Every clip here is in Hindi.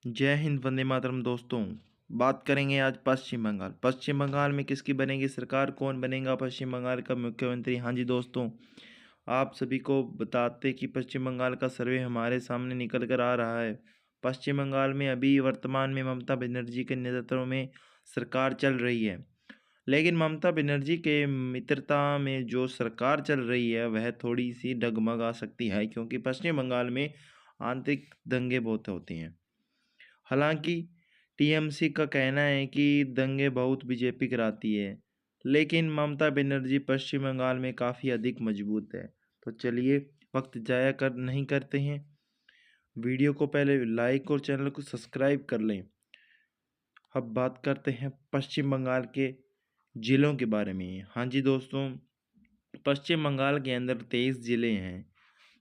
जय हिंद, वंदे मातरम। दोस्तों, बात करेंगे आज पश्चिम बंगाल। पश्चिम बंगाल में किसकी बनेगी सरकार, कौन बनेगा पश्चिम बंगाल का मुख्यमंत्री। हाँ जी दोस्तों, आप सभी को बताते कि पश्चिम बंगाल का सर्वे हमारे सामने निकल कर आ रहा है। पश्चिम बंगाल में अभी वर्तमान में ममता बनर्जी के नेतृत्व में सरकार चल रही है, लेकिन ममता बनर्जी के मित्रता में जो सरकार चल रही है वह थोड़ी सी डगमगा सकती है, क्योंकि पश्चिम बंगाल में आंतरिक दंगे बहुत होते हैं। हालांकि टीएमसी का कहना है कि दंगे बहुत बीजेपी कराती है, लेकिन ममता बनर्जी पश्चिम बंगाल में काफ़ी अधिक मजबूत है। तो चलिए, वक्त जाया कर नहीं करते हैं, वीडियो को पहले लाइक और चैनल को सब्सक्राइब कर लें। अब बात करते हैं पश्चिम बंगाल के ज़िलों के बारे में। हाँ जी दोस्तों, पश्चिम बंगाल के अंदर 23 ज़िले हैं।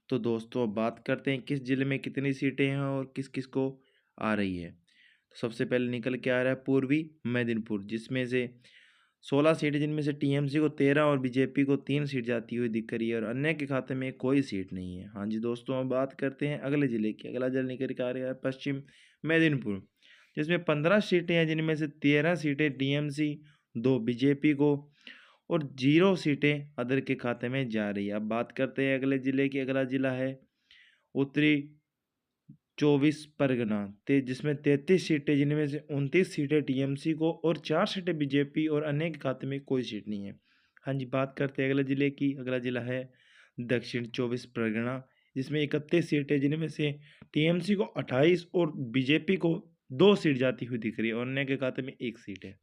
तो दोस्तों, अब बात करते हैं किस ज़िले में कितनी सीटें हैं और किस किस को आ रही है। तो सबसे पहले निकल के आ रहा है पूर्वी मेदिनीपुर, जिसमें से 16 सीटें, जिनमें से टीएमसी को 13 और बीजेपी को 3 सीट जाती हुई दिख रही है और अन्य के खाते में कोई सीट नहीं है। हाँ जी दोस्तों, अब बात करते हैं अगले ज़िले की। अगला ज़िला निकल के आ रहा है पश्चिम मेदिनीपुर, जिसमें 15 सीटें हैं, जिनमें से 13 सीटें टीएमसी, 2 बीजेपी को और 0 सीटें अदर के खाते में जा रही है। अब बात करते हैं अगले ज़िले की। अगला ज़िला है उत्तरी 24 परगना, जिसमें 33 सीटें, जिनमें से 29 सीटें टीएमसी को और 4 सीटें बीजेपी और अन्य के खाते में कोई सीट नहीं है। हाँ जी, बात करते हैं अगले ज़िले की। अगला ज़िला है दक्षिण 24 परगना, जिसमें 31 सीटें, जिनमें से टीएमसी को 28 और बीजेपी को 2 सीट जाती हुई दिख रही है और अन्य के खाते में 1 सीट है।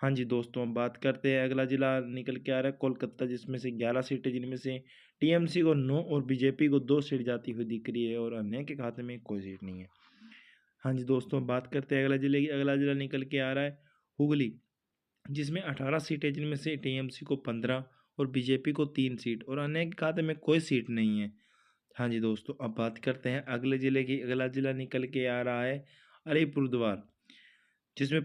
हाँ जी दोस्तों, अब बात करते हैं अगला ज़िला निकल के आ रहा है कोलकाता, जिसमें से 11 सीटें, जिनमें से टीएमसी को 9 और बीजेपी को 2 सीट जाती हुई दिख रही है और अन्य के खाते में कोई सीट नहीं है। हाँ जी दोस्तों, बात करते हैं अगला ज़िले की। अगला ज़िला निकल के आ रहा है हुगली, जिसमें 18 सीटें, जिनमें से टीएमसी को 15 और बीजेपी को 3 सीट और अन्य के खाते में कोई सीट नहीं है। हाँ जी दोस्तों, अब बात करते हैं अगले ज़िले की। अगला ज़िला निकल के आ रहा है अलीपुरद्वार, जिसमें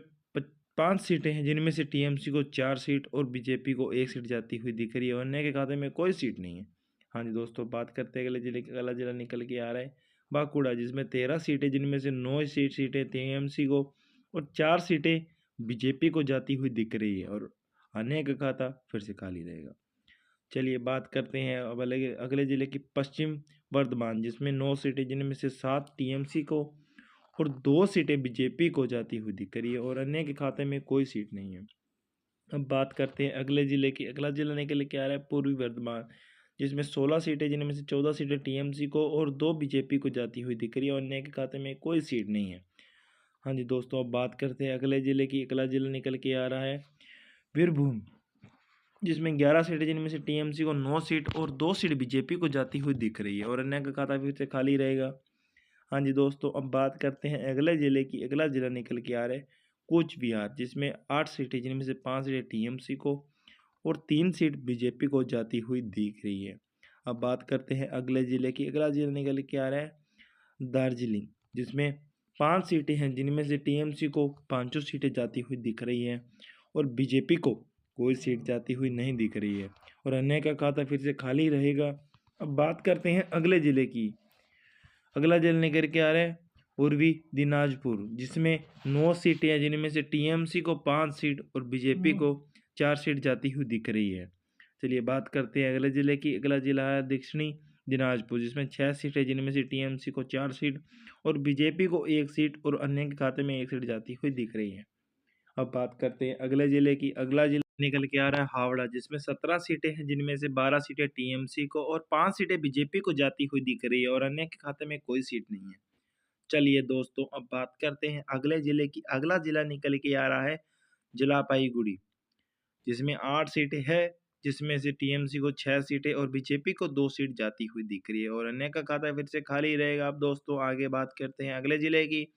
5 सीटें हैं, जिनमें से टीएमसी को 4 सीट और बीजेपी को 1 सीट जाती हुई दिख रही है और अन्य के खाते में कोई सीट नहीं है। हाँ जी दोस्तों, बात करते हैं अगले जिले की। अगला जिला निकल के आ रहा है बांकुड़ा, जिसमें 13 सीटें, जिनमें से 9 सीटें टीएमसी को और 4 सीटें बीजेपी को जाती हुई दिख रही है और अन्य का खाता फिर से खाली रहेगा। चलिए, बात करते हैं अब अगले अगले जिले की पश्चिम वर्धमान, जिसमें 9 सीटें, जिनमें से 7 टीएमसी को और 2 सीटें बीजेपी को जाती हुई दिख रही है और अन्य के खाते में कोई सीट नहीं है। अब बात करते हैं अगले जिले की। अगला जिला निकल के आ रहा है पूर्वी वर्धमान, जिसमें 16 सीटें, जिनमें से 14 सीटें टीएमसी को और 2 बीजेपी को जाती हुई दिख रही है और अन्य के खाते में कोई सीट नहीं है। हाँ जी दोस्तों, अब बात करते हैं अगले जिले की। अगला जिला निकल के आ रहा है वीरभूम, जिसमें 11 सीटें, जिनमें से टीएमसी को 9 सीट और 2 सीट बीजेपी को जाती हुई दिख रही है और अन्य का खाता फिर से खाली रहेगा। हाँ जी दोस्तों, अब बात करते हैं अगले ज़िले की। अगला ज़िला निकल के आ रहा है कूच बिहार, जिसमें 8 सीटें, जिनमें से 5 सीटें टीएमसी को और 3 सीट बीजेपी को जाती हुई दिख रही है। अब बात करते हैं अगले ज़िले की। अगला ज़िला निकल के आ रहा है दार्जिलिंग, जिसमें 5 सीटें हैं, जिनमें से टीएमसी को पाँचों सीटें जाती हुई दिख रही है और बीजेपी को कोई सीट जाती हुई नहीं दिख रही है और अन्य का खाता फिर से खाली रहेगा। अब बात करते हैं अगले ज़िले की। अगला जिला निकल के आ रहा है पूर्वी दिनाजपुर, जिसमें 9 सीटें हैं, जिनमें से टीएमसी को 5 सीट और बीजेपी को 4 सीट जाती हुई दिख रही है। चलिए, बात करते हैं अगले ज़िले की। अगला ज़िला है दक्षिणी दिनाजपुर, जिसमें 6 सीटें, जिनमें से टीएमसी को 4 सीट और बीजेपी को 1 सीट और अन्य के खाते में 1 सीट जाती हुई दिख रही है। अब बात करते हैं अगले ज़िले की। अगला ज़िला निकल के आ रहा है हावड़ा, जिसमें 17 सीटें हैं, जिनमें से 12 सीटें टीएमसी को और 5 सीटें बीजेपी को जाती हुई दिख रही है और अन्य के खाते में कोई सीट नहीं है। चलिए दोस्तों, अब बात करते हैं अगले ज़िले की। अगला ज़िला निकल के आ रहा है जलपाईगुड़ी, जिसमें 8 सीटें हैं, जिसमें से टीएमसी को 6 सीटें और बीजेपी को 2 सीट जाती हुई दिख रही है और अन्य का खाता फिर से खाली रहेगा। अब दोस्तों, आगे बात करते हैं अगले ज़िले की।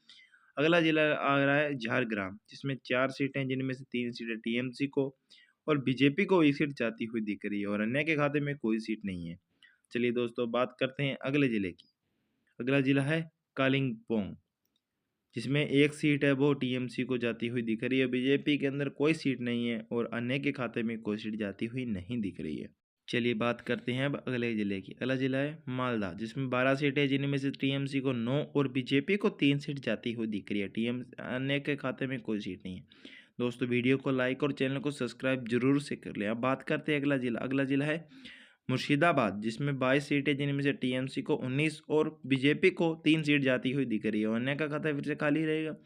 अगला जिला आ रहा है झारग्राम, जिसमें 4 सीटें, जिनमें से 3 सीटें टीएमसी को और बीजेपी को 1 सीट जाती हुई दिख रही है और अन्य के खाते में कोई सीट नहीं है। चलिए दोस्तों, बात करते हैं अगले जिले की। अगला जिला है कालिम्पोंग, जिसमें 1 सीट है, वो टीएमसी को जाती हुई दिख रही है। बीजेपी के अंदर कोई सीट नहीं है और अन्य के खाते में कोई सीट जाती हुई नहीं दिख रही है। चलिए बात करते हैं अब अगले ज़िले की। अगला ज़िला है मालदा, जिसमें 12 सीटें, जिनमें से टीएमसी को 9 और बीजेपी को 3 सीट जाती हुई दिख रही है। टीएम अन्य के खाते में कोई सीट नहीं है। दोस्तों वीडियो को लाइक और चैनल को सब्सक्राइब जरूर से कर लें। अब बात करते हैं अगला ज़िला। अगला ज़िला है मुर्शिदाबाद, जिसमें 22 सीटें, जिनमें से टीएमसी को 19 और बीजेपी को 3 सीट जाती हुई दिख रही है। और अन्य का खाता फिर से खाली रहेगा।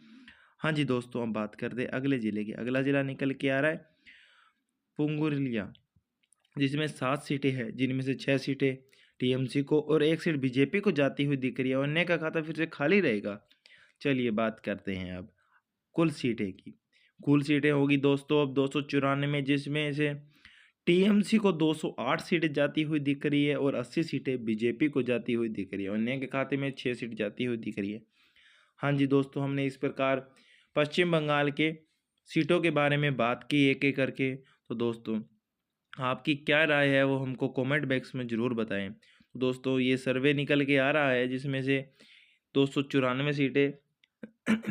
हाँ जी दोस्तों, हम बात करते हैं अगले ज़िले की। अगला ज़िला निकल के आ रहा है पुंगुलिया, जिसमें 7 सीटें हैं, जिनमें से 6 सीटें टीएमसी को और 1 सीट बीजेपी को जाती हुई दिख रही है। और अन्य का खाता फिर से खाली रहेगा। चलिए बात करते हैं अब कुल सीटें की। कुल सीटें होगी दोस्तों अब 294, जिसमें से टीएमसी को 208 सीटें जाती हुई दिख रही है और 80 सीटें बीजेपी को जाती हुई दिख रही है। और अन्य के खाते में 6 सीट जाती हुई दिख रही है। हाँ जी दोस्तों, हमने इस प्रकार पश्चिम बंगाल के सीटों के बारे में बात की एक एक करके। तो दोस्तों आपकी क्या राय है वो हमको कमेंट बॉक्स में ज़रूर बताएं। तो दोस्तों ये सर्वे निकल के आ रहा है, जिसमें से 294 सीटें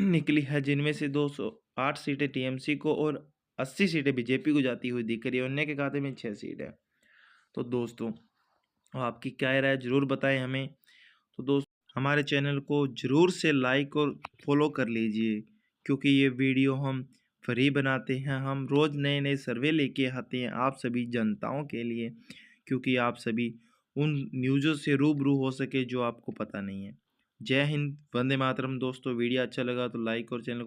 निकली है, जिनमें से 208 सीटें टीएमसी को और 80 सीटें बीजेपी को जाती हुई दिख रही है। अन्य के खाते में 6 सीट है। तो दोस्तों आपकी क्या राय ज़रूर बताएं हमें। तो दोस्त हमारे चैनल को ज़रूर से लाइक और फॉलो कर लीजिए, क्योंकि ये वीडियो हम फ्री बनाते हैं। हम रोज़ नए नए सर्वे लेके आते हैं आप सभी जनताओं के लिए, क्योंकि आप सभी उन न्यूज़ों से रूबरू हो सके जो आपको पता नहीं है। जय हिंद, वंदे मातरम। दोस्तों वीडियो अच्छा लगा तो लाइक और चैनल को